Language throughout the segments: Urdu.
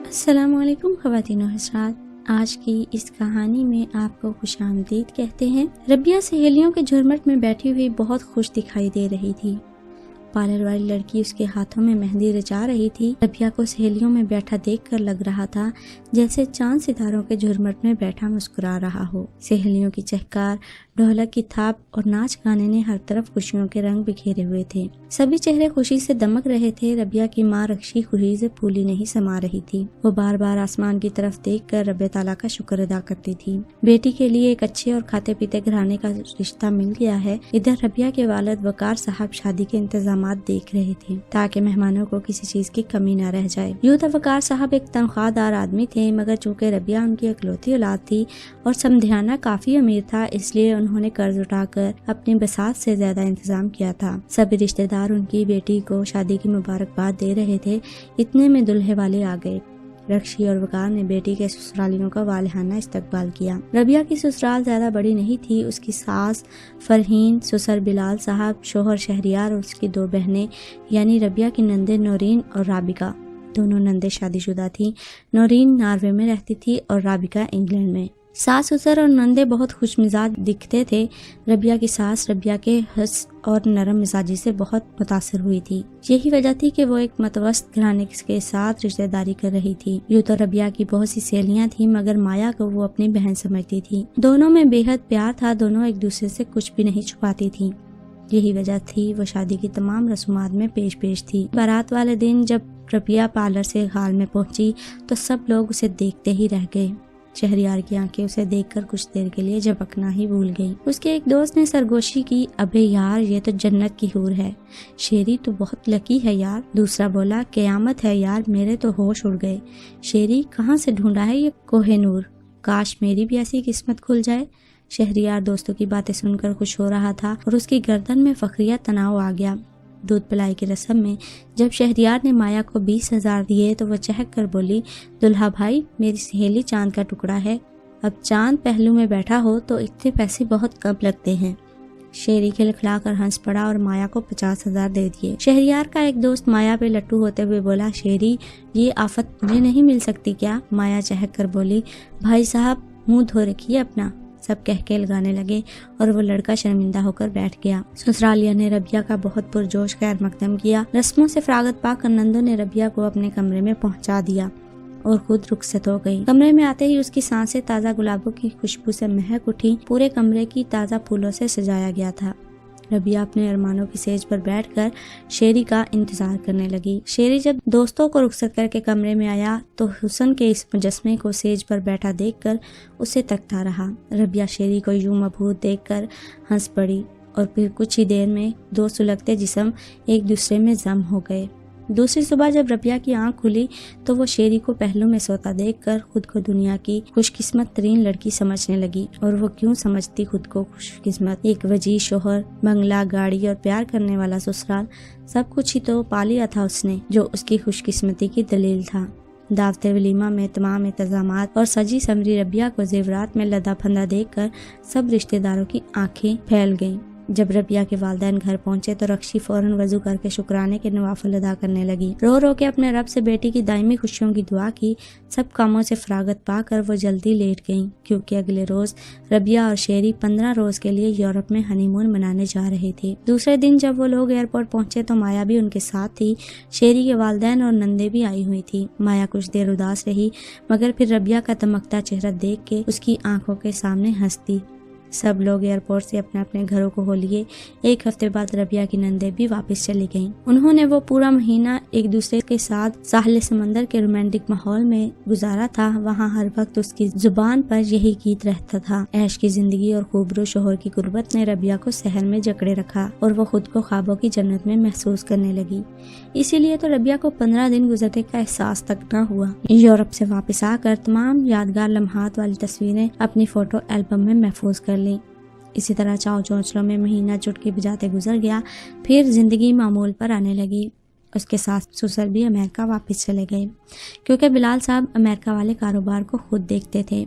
السلام علیکم خواتین و حضرات، آج کی اس کہانی میں آپ کو خوش آمدید کہتے ہیں۔ ربیہ سہیلیوں کے جھرمٹ میں بیٹھی ہوئی بہت خوش دکھائی دے رہی تھی۔ پارلر والی لڑکی اس کے ہاتھوں میں مہندی رچا رہی تھی۔ ربیہ کو سہیلیوں میں بیٹھا دیکھ کر لگ رہا تھا جیسے چاند ستاروں کے جھرمٹ میں بیٹھا مسکرا رہا ہو۔ سہیلیوں کی چہکار، ڈھولک کی تھاپ اور ناچ گانے نے ہر طرف خوشیوں کے رنگ بکھیرے ہوئے تھے۔ سبھی چہرے خوشی سے دمک رہے تھے۔ ربیہ کی ماں رکشی خوشی سے پھولی نہیں سما رہی تھی۔ وہ بار بار آسمان کی طرف دیکھ کر رب تعالیٰ کا شکر ادا کرتی تھی۔ بیٹی کے لیے ایک اچھے اور کھاتے پیتے گھرانے کا رشتہ مل گیا ہے۔ ادھر ربیہ کے والد وقار صاحب شادی کے انتظامات دیکھ رہے تھے تاکہ مہمانوں کو کسی چیز کی کمی نہ رہ جائے۔ یوں تو وقار صاحب ایک تنخواہ دار آدمی تھے، مگر چونکہ ربیہ ان کی اکلوتی اولاد تھی اور سمدھیانہ کافی امیر تھا، اس لیے انہوں نے قرض اٹھا کر اپنی بساط سے زیادہ انتظام کیا تھا۔ سبھی رشتہ دار ان کی بیٹی کو شادی کی مبارکباد دے رہے تھے۔ اتنے میں دلہے والے آ گئے۔ رکشی اور وقار نے بیٹی کے سسرالیوں کا والہانہ استقبال کیا۔ ربیہ کی سسرال زیادہ بڑی نہیں تھی۔ اس کی ساس فرحین، سسر بلال صاحب، شوہر شہریار اور اس کی دو بہنیں یعنی ربیہ کی نندیں نورین اور رابقہ۔ دونوں نندیں شادی شدہ تھیں۔ نورین ناروے میں رہتی تھی اور رابقہ انگلینڈ میں۔ ساس سسر اور نندے بہت خوش مزاج دکھتے تھے۔ ربیہ کی ساس ربیہ کے حسن اور نرم مزاجی سے بہت متاثر ہوئی تھی۔ یہی وجہ تھی کہ وہ ایک متوسط گھرانے کے ساتھ رشتہ داری کر رہی تھی۔ یوں تو ربیہ کی بہت سی سہیلیاں تھیں، مگر مایا کو وہ اپنی بہن سمجھتی تھی۔ دونوں میں بے حد پیار تھا، دونوں ایک دوسرے سے کچھ بھی نہیں چھپاتی تھیں۔ یہی وجہ تھی وہ شادی کی تمام رسومات میں پیش تھی۔ بارات والے دن جب ربیہ پارلر سے ہال میں پہنچی تو سب لوگ اسے دیکھتے ہی رہ گئے۔ شہریار کی آنکھیں اسے دیکھ کر کچھ دیر کے لیے جھپکنا ہی بھول گئی۔ اس کے ایک دوست نے سرگوشی کی، ابے یار یہ تو جنت کی حور ہے، شیری تو بہت لکی ہے یار۔ دوسرا بولا، قیامت ہے یار، میرے تو ہوش اڑ گئے، شیری کہاں سے ڈھونڈا ہے یہ کوہ نور، کاش میری بھی ایسی قسمت کھل جائے۔ شہریار دوستوں کی باتیں سن کر خوش ہو رہا تھا اور اس کی گردن میں فخریہ تناؤ آ گیا۔ دودھ پلائی کی رسم میں جب شہریار نے مایا کو 20,000 دیے تو وہ چہک کر بولی، دلہا بھائی میری سہیلی چاند کا ٹکڑا ہے، اب چاند پہلو میں بیٹھا ہو تو اتنے پیسے بہت کم لگتے ہیں۔ شیری کھلکھلا کر ہنس پڑا اور مایا کو 50,000 دے دیے۔ شہریار کا ایک دوست مایا پہ لٹو ہوتے ہوئے بولا، شیری یہ آفت تمہیں نہیں مل سکتی کیا؟ مایا چہک کر بولی، بھائی صاحب منہ دھو رکھیے اپنا۔ سب کہکے لگانے لگے اور وہ لڑکا شرمندہ ہو کر بیٹھ گیا۔ سسرالیہ نے ربیہ کا بہت پرجوش خیر مقدم کیا۔ رسموں سے فراغت پا کر نندوں نے ربیہ کو اپنے کمرے میں پہنچا دیا اور خود رخصت ہو گئی۔ کمرے میں آتے ہی اس کی سانسیں تازہ گلابوں کی خوشبو سے مہک اٹھی۔ پورے کمرے کی تازہ پھولوں سے سجایا گیا تھا۔ ربیہ اپنے ارمانوں کی سیج پر بیٹھ کر شیری کا انتظار کرنے لگی۔ شیری جب دوستوں کو رخصت کر کے کمرے میں آیا تو حسن کے اس مجسمے کو سیج پر بیٹھا دیکھ کر اسے تکتا رہا۔ ربیہ شیری کو یوں مبہوت دیکھ کر ہنس پڑی اور پھر کچھ ہی دیر میں دو سلگتے جسم ایک دوسرے میں ضم ہو گئے۔ دوسری صبح جب ربیہ کی آنکھ کھلی تو وہ شیری کو پہلو میں سوتا دیکھ کر خود کو دنیا کی خوش قسمت ترین لڑکی سمجھنے لگی۔ اور وہ کیوں سمجھتی خود کو خوش قسمت؟ ایک وجیح شوہر، بنگلہ، گاڑی اور پیار کرنے والا سسرال، سب کچھ ہی تو پا لیا تھا اس نے، جو اس کی خوش قسمتی کی دلیل تھا۔ دعوت ولیمہ میں تمام انتظامات اور سجی سمری ربیہ کو زیورات میں لدا پھندا دیکھ کر سب رشتہ داروں کی آنکھیں پھیل گئیں۔ جب ربیہ کے والدین گھر پہنچے تو رکشی فوراً وضو کر کے شکرانے کے نوافل ادا کرنے لگی۔ رو رو کے اپنے رب سے بیٹی کی دائمی خوشیوں کی دعا کی۔ سب کاموں سے فراغت پا کر وہ جلدی لیٹ گئیں کیونکہ اگلے روز ربیہ اور شیری 15 روز کے لیے یورپ میں ہنی مون منانے جا رہے تھے۔ دوسرے دن جب وہ لوگ ایئرپورٹ پہنچے تو مایا بھی ان کے ساتھ تھی۔ شیری کے والدین اور نندیں بھی آئی ہوئی تھی۔ مایا کچھ دیر اداس رہی مگر پھر ربیہ کا دمکتا چہرہ دیکھ کے اس کی آنکھوں کے سامنے ہنستی۔ سب لوگ ایئرپورٹ سے اپنے اپنے گھروں کو ہو لیے۔ ایک ہفتے بعد ربیہ کی نندیں بھی واپس چلی گئیں۔ انہوں نے وہ پورا مہینہ ایک دوسرے کے ساتھ ساحل سمندر کے رومانٹک ماحول میں گزارا تھا۔ وہاں ہر وقت اس کی زبان پر یہی گیت رہتا تھا۔ عیش کی زندگی اور خوبرو شوہر کی غربت نے ربیہ کو سحر میں جکڑے رکھا اور وہ خود کو خوابوں کی جنت میں محسوس کرنے لگی۔ اسی لیے تو ربیہ کو 15 دن گزرنے کا احساس تک نہ ہوا۔ یورپ سے واپس آ کر تمام یادگار لمحات والی تصویریں اپنی فوٹو البم میں محفوظ کر لی۔ اسی طرح چاؤ چونچلوں میں مہینہ چٹکی بجاتے گزر گیا۔ پھر زندگی معمول پر آنے لگی۔ اس کے ساتھ سسر بھی امریکہ واپس چلے گئے کیونکہ بلال صاحب امریکہ والے کاروبار کو خود دیکھتے تھے۔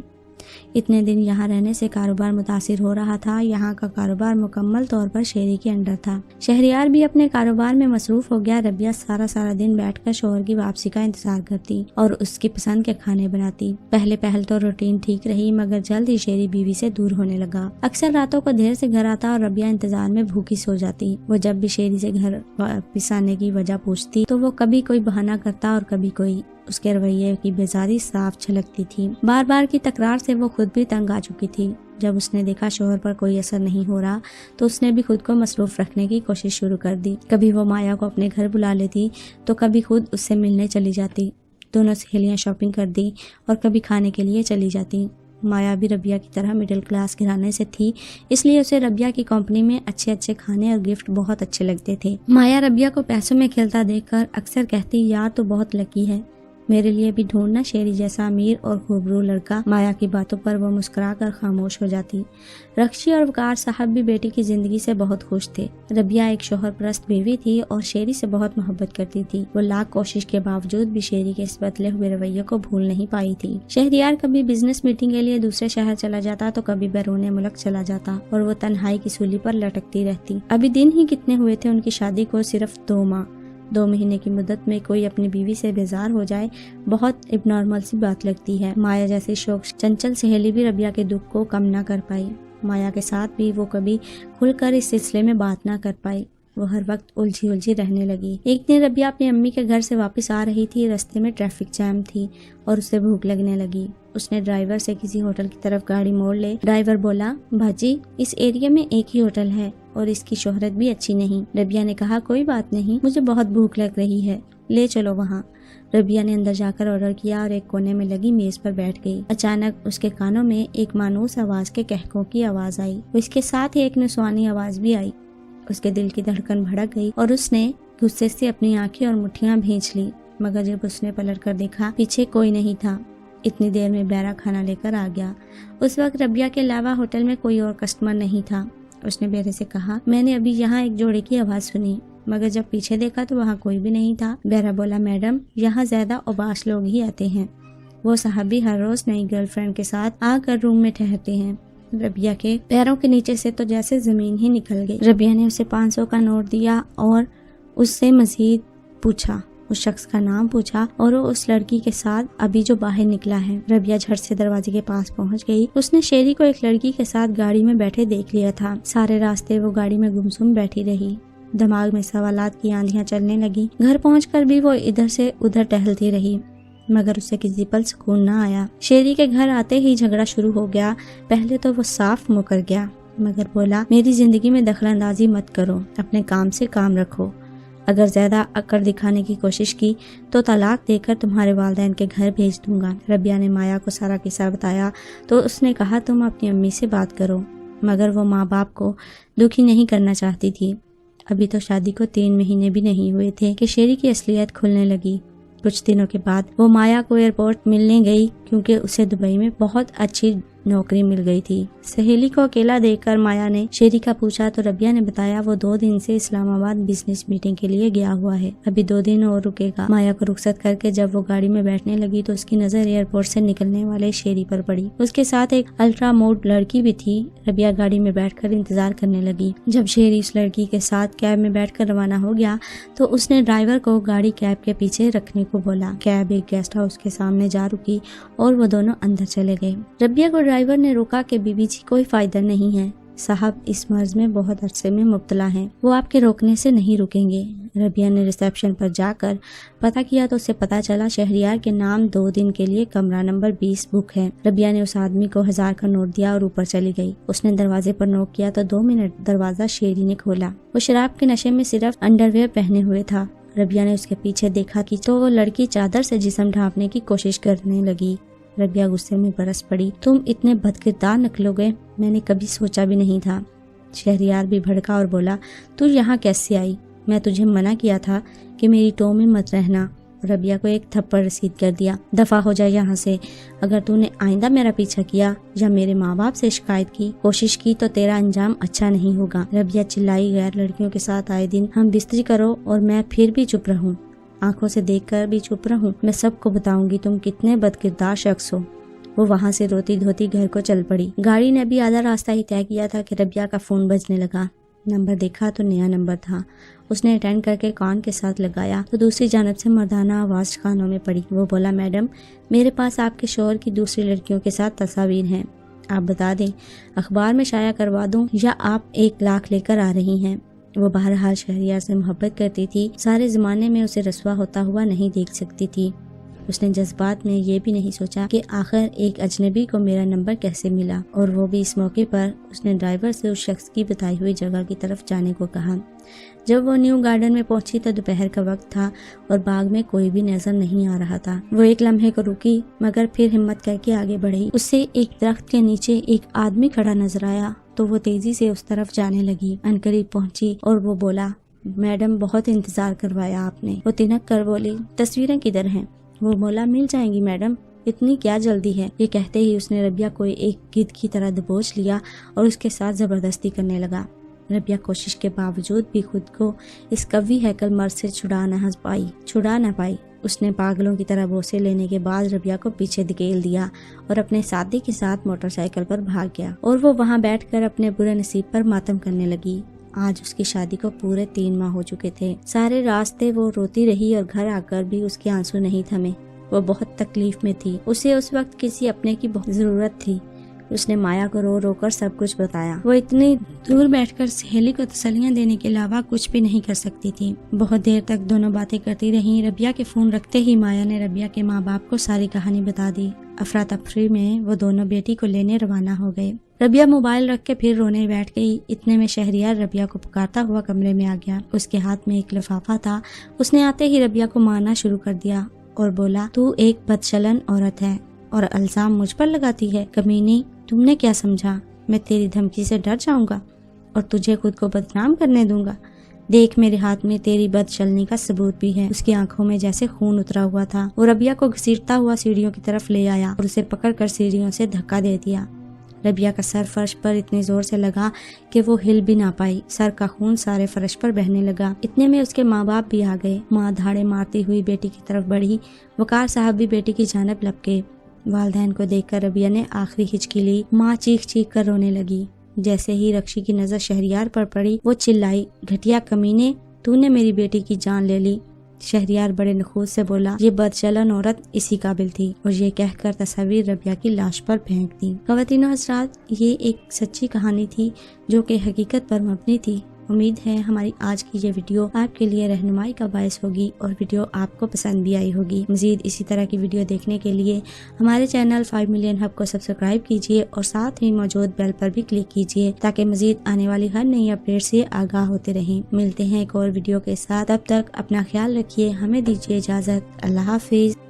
اتنے دن یہاں رہنے سے کاروبار متاثر ہو رہا تھا۔ یہاں کا کاروبار مکمل طور پر شہری کے انڈر تھا۔ شہریار بھی اپنے کاروبار میں مصروف ہو گیا۔ ربیہ سارا دن بیٹھ کر شوہر کی واپسی کا انتظار کرتی اور اس کی پسند کے کھانے بناتی۔ پہل تو روٹین ٹھیک رہی، مگر جلد ہی شہری بیوی سے دور ہونے لگا۔ اکثر راتوں کو دیر سے گھر آتا اور ربیہ انتظار میں بھوکی سو جاتی۔ وہ جب بھی شہری سے گھر واپس آنے کی وجہ پوچھتی تو وہ کبھی کوئی بہانہ کرتا اور کبھی کوئی۔ اس کے رویے کی بیزاری صاف چھلکتی تھی۔ بار بار کی تکرار سے وہ خود بھی تنگ آ چکی تھی۔ جب اس نے دیکھا شوہر پر کوئی اثر نہیں ہو رہا تو اس نے بھی خود کو مصروف رکھنے کی کوشش شروع کر دی۔ کبھی وہ مایا کو اپنے گھر بلا لیتی تو کبھی خود اس سے ملنے چلی جاتی۔ دونوں سہیلیاں شاپنگ کر دی اور کبھی کھانے کے لیے چلی جاتی۔ مایا بھی ربیہ کی طرح مڈل کلاس گھرانے سے تھی، اس لیے اسے ربیہ کی کمپنی میں اچھے کھانے اور گفٹ بہت اچھے لگتے تھے۔ مایا ربیہ کو پیسوں میں کھیلتا دیکھ کر اکثر کہتی، یار تو بہت لکی ہے، میرے لیے بھی ڈھونڈنا شہری جیسا امیر اور خوبرو لڑکا۔ مایا کی باتوں پر وہ مسکرا کر خاموش ہو جاتی۔ رکشی اور وقار صاحب بھی بیٹی کی زندگی سے بہت خوش تھے۔ ربیہ ایک شوہر پرست بیوی تھی اور شہری سے بہت محبت کرتی تھی۔ وہ لاکھ کوشش کے باوجود بھی شہری کے اس بدلے ہوئے رویے کو بھول نہیں پائی تھی۔ شہریار کبھی بزنس میٹنگ کے لیے دوسرے شہر چلا جاتا تو کبھی بیرون ملک چلا جاتا اور وہ تنہائی کی سولی پر لٹکتی رہتی۔ ابھی دن ہی کتنے ہوئے تھے ان کی شادی کو، صرف 2 ماہ۔ 2 مہینے کی مدت میں کوئی اپنی بیوی سے بیزار ہو جائے بہت اب نارمل سی بات لگتی ہے۔ مایا جیسی شوق چنچل سہیلی بھی ربیہ کے دکھ کو کم نہ کر پائی۔ مایا کے ساتھ بھی وہ کبھی کھل کر اس سلسلے میں بات نہ کر پائی۔ وہ ہر وقت الجھی رہنے لگی۔ ایک دن ربیہ اپنی امی کے گھر سے واپس آ رہی تھی۔ راستے میں ٹریفک جام تھی اور اسے بھوک لگنے لگی۔ اس نے ڈرائیور سے کسی ہوٹل کی طرف گاڑی موڑ لے۔ ڈرائیور بولا، بھاجی اس ایریا میں ایک ہی ہوٹل ہے اور اس کی شہرت بھی اچھی نہیں۔ ربیہ نے کہا، کوئی بات نہیں، مجھے بہت بھوک لگ رہی ہے، لے چلو وہاں۔ ربیہ نے اندر جا کر آرڈر کیا اور ایک کونے میں لگی میز پر بیٹھ گئی۔ اچانک اس کے کانوں میں ایک مانوس آواز کے کہکوں کی آواز آئی۔ اس کے ساتھ ہی ایک نسوانی آواز بھی آئی۔ اس کے دل کی دھڑکن بھڑک گئی اور اس نے غصے سے اپنی آنکھیں اور مٹھیاں بھینچ لی، مگر جب اس نے پلٹ کر دیکھا پیچھے کوئی نہیں تھا۔ اتنی دیر میں بیرا کھانا لے کر آ گیا۔ اس وقت ربیہ کے علاوہ ہوٹل میں کوئی اور کسٹمر نہیں تھا۔ اس نے بیرے سے کہا، میں نے ابھی یہاں ایک جوڑے کی آواز سنی، مگر جب پیچھے دیکھا تو وہاں کوئی بھی نہیں تھا۔ بیرا بولا، میڈم یہاں زیادہ اوباش لوگ ہی آتے ہیں، وہ صحابی ہر روز نئی گرل فرینڈ کے ساتھ آ کر روم میں ٹھہرتے ہیں۔ ربیہ کے پیروں کے نیچے سے تو جیسے زمین ہی نکل گئی۔ ربیہ نے اسے 500 کا نوٹ دیا اور اس سے مزید پوچھا، اس شخص کا نام پوچھا اور وہ اس لڑکی کے ساتھ ابھی جو باہر نکلا ہے۔ ربیہ جھٹ سے دروازے کے پاس پہنچ گئی۔ اس نے شیری کو ایک لڑکی کے ساتھ گاڑی میں بیٹھے دیکھ لیا تھا۔ سارے راستے وہ گاڑی میں گمسم بیٹھی رہی۔ دماغ میں سوالات کی آندھیاں چلنے لگی۔ گھر پہنچ کر بھی وہ ادھر سے ادھر ٹہلتی رہی، مگر اسے کسی پل سکون نہ آیا۔ شیری کے گھر آتے ہی جھگڑا شروع ہو گیا۔ پہلے تو وہ صاف مکر گیا، مگر بولا، میری زندگی میں دخل اندازی مت کرو، اپنے کام سے کام رکھو۔ اگر زیادہ اکڑ دکھانے کی کوشش کی تو طلاق دے کر تمہارے والدین کے گھر بھیج دوں گا۔ ربیہ نے مایا کو سارا قصہ بتایا تو اس نے کہا، تم اپنی امی سے بات کرو، مگر وہ ماں باپ کو دکھی نہیں کرنا چاہتی تھی۔ ابھی تو شادی کو 3 مہینے بھی نہیں ہوئے تھے کہ شیری کی اصلیت کھلنے لگی۔ کچھ دنوں کے بعد وہ مایا کو ایئرپورٹ ملنے گئی کیونکہ اسے دبئی میں بہت اچھی نوکری مل گئی تھی۔ سہیلی کو اکیلا دیکھ کر مایا نے شیری کا پوچھا تو ربیہ نے بتایا وہ 2 دن سے اسلام آباد بزنس میٹنگ کے لیے گیا ہوا ہے، ابھی 2 دن اور رکے گا۔ مایا کو رخصت کر کے جب وہ گاڑی میں بیٹھنے لگی تو اس کی نظر ایئرپورٹ سے نکلنے والے شیری پر پڑی۔ اس کے ساتھ ایک الٹرا موڈ لڑکی بھی تھی۔ ربیہ گاڑی میں بیٹھ کر انتظار کرنے لگی۔ جب شیری اس لڑکی کے ساتھ کیب میں بیٹھ کر روانہ ہو گیا تو اس نے ڈرائیور کو گاڑی کیب کے پیچھے رکھنے کو بولا۔ کیب ایک گیسٹ ہاؤس کے سامنے جا رکی اور وہ دونوں اندر چلے گئے۔ ربیہ کو ڈرائیور نے روکا کہ بی بی جی کوئی فائدہ نہیں ہے، صاحب اس مرض میں بہت عرصے میں مبتلا ہیں، وہ آپ کے روکنے سے نہیں رکیں گے۔ ربیہ نے ریسیپشن پر جا کر پتہ کیا تو اسے پتہ چلا شہریار کے نام 2 دن کے لیے کمرہ نمبر 20 بک ہے۔ ربیہ نے اس آدمی کو 1000 کا نوٹ دیا اور اوپر چلی گئی۔ اس نے دروازے پر نوک کیا تو 2 منٹ دروازہ شیری نے کھولا۔ وہ شراب کے نشے میں صرف انڈر ویئر پہنے ہوئے تھا۔ ربیہ نے اس کے پیچھے دیکھا کہ تو وہ لڑکی چادر سے جسم ڈھانپنے کی کوشش کرنے لگی۔ ربیہ غصے میں برس پڑی، تم اتنے بدکردار نکلو گے، میں نے کبھی سوچا بھی نہیں تھا۔ شہریار بھی بھڑکا اور بولا، تو یہاں کیسے آئی؟ میں تجھے منع کیا تھا کہ میری ٹو میں مت رہنا۔ ربیہ کو ایک تھپڑ رسید کر دیا، دفع ہو جائے یہاں سے، اگر تو نے آئندہ میرا پیچھا کیا یا میرے ماں باپ سے شکایت کی کوشش کی تو تیرا انجام اچھا نہیں ہوگا۔ ربیہ چلائی، غیر لڑکیوں کے ساتھ آئے دن ہم بستری کرو اور میں پھر بھی چپ رہوں، آنکھوں سے دیکھ کر بھی چپ رہوں، میں سب کو بتاؤں گی تم کتنے بدکردار شخص ہو۔ وہ وہاں سے روتی دھوتی گھر کو چل پڑی۔ گاڑی نے ابھی آدھا راستہ ہی طے کیا تھا کہ ربیہ کا فون بجنے لگا۔ نمبر دیکھا تو نیا نمبر تھا۔ اس نے اٹینڈ کر کے کان کے ساتھ لگایا تو دوسری جانب سے مردانہ آواز کانوں میں پڑی۔ وہ بولا، میڈم میرے پاس آپ کے شوہر کی دوسری لڑکیوں کے ساتھ تصاویر ہیں، آپ بتا دیں اخبار میں شائع کروا دوں یا آپ 1 لاکھ لے کر آ رہی ہیں؟ وہ بہرحال شہریار سے محبت کرتی تھی، سارے زمانے میں اسے رسوا ہوتا ہوا نہیں دیکھ سکتی تھی۔ اس نے جذبات میں یہ بھی نہیں سوچا کہ آخر ایک اجنبی کو میرا نمبر کیسے ملا، اور وہ بھی اس موقع پر۔ اس نے ڈرائیور سے اس شخص کی بتائی ہوئی جگہ کی طرف جانے کو کہا۔ جب وہ نیو گارڈن میں پہنچی تو دوپہر کا وقت تھا اور باغ میں کوئی بھی نظر نہیں آ رہا تھا۔ وہ ایک لمحے کو رکی مگر پھر ہمت کر کے آگے بڑھی۔ اسے ایک درخت کے نیچے ایک آدمی کھڑا نظر آیا تو وہ تیزی سے اس طرف جانے لگی۔ عنقریب پہنچی اور وہ بولا، میڈم بہت انتظار کروایا آپ نے۔ وہ تنک کر بولی، تصویریں کدھر ہیں؟ وہ بولا، مل جائیں گی میڈم، اتنی کیا جلدی ہے؟ یہ کہتے ہی اس نے ربیہ کو ایک گدھ کی طرح دبوچ لیا اور اس کے ساتھ زبردستی کرنے لگا۔ ربیہ کوشش کے باوجود بھی خود کو اس قوی ہیکل مرد سے چھڑا نہ پائی۔ اس نے پاگلوں کی طرح بوسے لینے کے بعد ربیہ کو پیچھے دھکیل دیا اور اپنے ساتھی کے ساتھ موٹر سائیکل پر بھاگ گیا، اور وہ وہاں بیٹھ کر اپنے برے نصیب پر ماتم کرنے لگی۔ آج اس کی شادی کو پورے 3 ماہ ہو چکے تھے۔ سارے راستے وہ روتی رہی اور گھر آ کر بھی اس کے آنسو نہیں تھمے۔ وہ بہت تکلیف میں تھی، اسے اس وقت کسی اپنے کی بہت ضرورت تھی۔ اس نے مایا کو رو رو کر سب کچھ بتایا۔ وہ اتنی دور بیٹھ کر سہیلی کو تسلیاں دینے کے علاوہ کچھ بھی نہیں کر سکتی تھی۔ بہت دیر تک دونوں باتیں کرتی رہیں۔ ربیہ کے فون رکھتے ہی مایا نے ربیہ کے ماں باپ کو ساری کہانی بتا دی۔ افراتفری میں وہ دونوں بیٹی کو لینے روانہ ہو گئے۔ ربیہ موبائل رکھ کے پھر رونے بیٹھ گئی۔ اتنے میں شہریار ربیہ کو پکارتا ہوا کمرے میں آ گیا۔ اس کے ہاتھ میں ایک لفافہ تھا۔ اس نے آتے ہی ربیہ کو مارنا شروع کر دیا اور بولا، تو ایک بدچلن عورت ہے اور الزام مجھ پر لگاتی ہے۔ کمینی، تم نے کیا سمجھا میں تیری دھمکی سے ڈر جاؤں گا اور تجھے خود کو بدنام کرنے دوں گا؟ دیکھ میرے ہاتھ میں تیری بد چلنی کا ثبوت بھی ہے۔ اس کی آنکھوں میں جیسے خون اترا ہوا تھا۔ وہ ربیہ کو گھسیٹتا ہوا سیڑھیوں کی طرف لے آیا اور اسے پکڑ کر سیڑھیوں سے دھکا دے دیا۔ ربیہ کا سر فرش پر اتنے زور سے لگا کہ وہ ہل بھی نہ پائی۔ سر کا خون سارے فرش پر بہنے لگا۔ اتنے میں اس کے ماں باپ بھی آ گئے۔ ماں دھاڑے مارتی ہوئی بیٹی کی طرف بڑھی۔ وقار صاحب بھی بیٹی کی جانب لپکے۔ والدین کو دیکھ کر ربیہ نے آخری ہچکی لی۔ ماں چیخ چیخ کر رونے لگی۔ جیسے ہی رکشی کی نظر شہریار پر پڑی وہ چلائی، گھٹیا کمینے، تو نے میری بیٹی کی جان لے لی۔ شہریار بڑے نخوت سے بولا، یہ بدچلن عورت اسی قابل تھی، اور یہ کہہ کر تصاویر ربیہ کی لاش پر پھینک دی۔ خواتین و حضرات، یہ ایک سچی کہانی تھی جو کہ حقیقت پر مبنی تھی۔ امید ہے ہماری آج کی یہ ویڈیو آپ کے لیے رہنمائی کا باعث ہوگی اور ویڈیو آپ کو پسند بھی آئی ہوگی۔ مزید اسی طرح کی ویڈیو دیکھنے کے لیے ہمارے چینل 5 ملین ہب کو سبسکرائب کیجیے اور ساتھ ہی موجود بیل پر بھی کلک کیجیے تاکہ مزید آنے والی ہر نئی اپڈیٹ سے آگاہ ہوتے رہیں۔ ملتے ہیں ایک اور ویڈیو کے ساتھ، تب تک اپنا خیال رکھیے، ہمیں دیجیے اجازت، اللہ حافظ۔